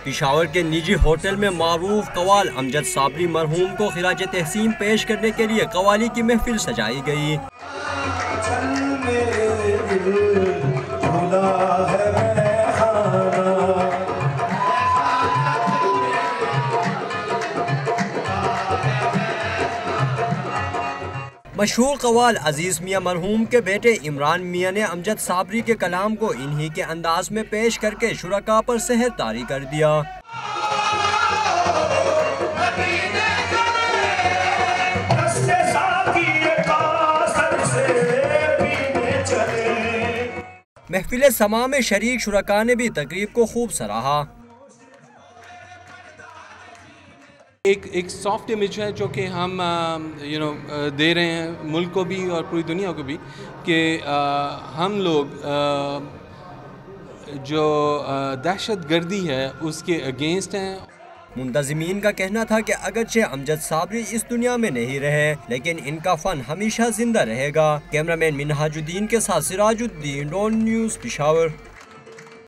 पिशावर के निजी होटल में मारूफ कवाल अमजद साबरी मरहूम को खिराज तहसीन पेश करने के लिए कवाली की महफिल सजाई गई। मशहूर कवाल अजीज मियाँ मरहूम के बेटे इमरान मियाँ ने अमजद साबरी के कलाम को इन्हीं के अंदाज में पेश करके शुरका पर सेहर तारी कर दिया। महफिल समा में शरीक शुरका ने भी तकरीब को खूब सराहा। एक सॉफ्ट इमेज है जो कि हम दे रहे हैं मुल्क को भी और पूरी दुनिया को भी कि हम लोग जो दहशत गर्दी है उसके अगेंस्ट हैं। मुंतज़िमीन का कहना था कि अगरचे अमजद साबरी इस दुनिया में नहीं रहे लेकिन इनका फ़न हमेशा जिंदा रहेगा। कैमरामैन मिनहाजुद्दीन के साथ सिराजुद्दीन, डॉन न्यूज़, पिशावर।